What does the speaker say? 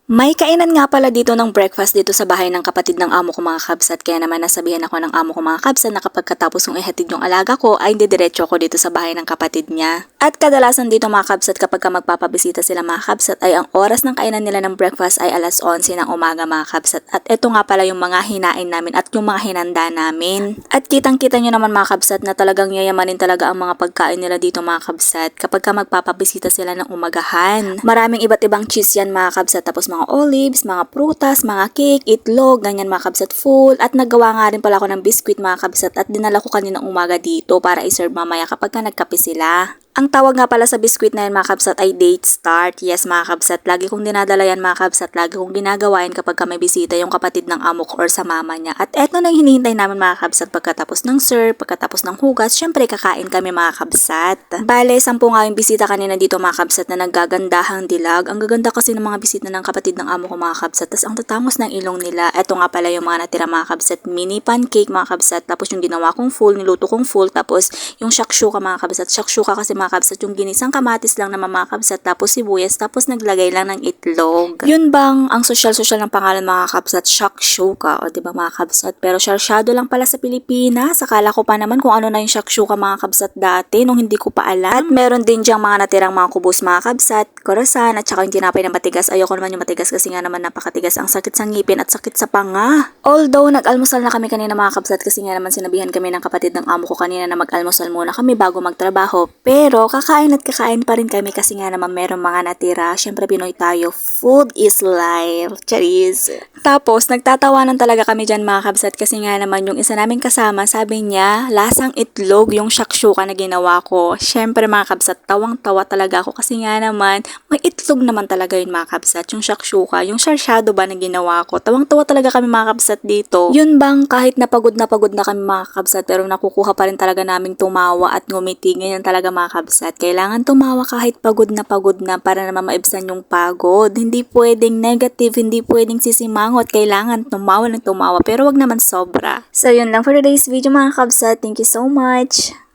May kainan nga pala dito ng breakfast dito sa bahay ng kapatid ng amo ko mga kabsat. Kaya naman nasabihan ako ng amo ko mga kabsat na kapag katapos kong ihatid yung alaga ko ay didiretso ko dito sa bahay ng kapatid niya. At kadalasan dito mga kabsat kapag ka magpapabisita sila mga kabsat ay ang oras ng kainan nila ng breakfast ay alas 11 ng umaga mga kabsat. At ito nga pala yung mga hinain namin at yung mga hinanda namin. At kitang-kita nyo naman mga kabsat na talagang yayamanin talaga ang mga pagkain nila dito mga kabsat kapag ka magpapabisita sila ng umagahan. Maraming iba't ibang cheese yan mga kabsat, tapos mga olives, mga prutas, mga cake, itlog, ganyan mga kabsat, full. At naggawa nga rin pala ako ng biscuit mga kabsat at dinala ko kaninang umaga dito para iserve mamaya kapag ka nagkape sila. Ang tawag nga pala sa biscuit na yan mga kabsat ay date start. Yes mga kabsat, lagi kong dinadala yan mga kabsat, lagi kong ginagawa yan kapag ka may bisita yung kapatid ng amo ko or sa mama niya. At eto na yung hinihintay namin mga kabsat pagkatapos ng serve, pagkatapos ng hugas, syempre kakain kami mga kabsat. Bale, 10 nga yung bisita kanina dito mga kabsat na naggagandahang dilag. Ang gaganda kasi ng mga bisita ng kapatid ng amo ko mga kabsat, tas ang tatangos ng ilong nila. Eto nga pala yung mga natira mga kabsat, mini pancake mga kabsat, tapos yung ginawa kong full, niluto kong full, tapos yung shakshuka mga kabsat, shakshuka kasi mga kabsat yung ginisang kamatis lang naman mga kabsat, tapos sibuyas, tapos naglagay lang ng itlog. Yun bang ang social ng pangalan mga kabsat, shakshuka, o diba mga kabsat? Pero syarsyado lang pala sa Pilipinas. Akala ko pa naman kung ano na yung shakshuka mga kabsat dati nung hindi ko pa alam. At meron din diyang mga natirang mga kubos mga kabsat, korosan, at saka yung tinapay na matigas. Ayoko naman yung matigas kasi nga naman napakatigas, ang sakit sa ngipin at sakit sa panga. Although nag-almusal na kami kanina mga kabsat kasi nga naman sinabihan kami ng kapatid ng amo ko kanina na mag-almusal muna kami bago magtrabaho. Pero kakain at kakain pa rin kami kasi nga naman meron mga natira. Syempre Pinoy tayo, food is life. Charis. Tapos nagtatawanan talaga kami dyan mga kabsat kasi nga naman yung isa naming kasama sabi niya lasang itlog yung shakshuka na ginawa ko. Syempre mga kabsat, tawang-tawa talaga ako kasi nga naman may itlog naman talaga yun mga kabsat, yung shakshuka, yung sarsyado ba na ginawa ko. Tawang-tawa talaga kami mga kabsat dito. Yun bang kahit napagod na kami mga kabsat pero nakukuha pa rin talaga naming tumawa at ngumiti. Ganyan talaga mga kabsat. Kailangan tumawa kahit pagod na para naman maibsan yung pagod. Hindi pwedeng negative, hindi pwedeng sisimangot. Kailangan tumawa ng tumawa pero wag naman sobra. So yun lang for today's video mga kabsat. Thank you so much.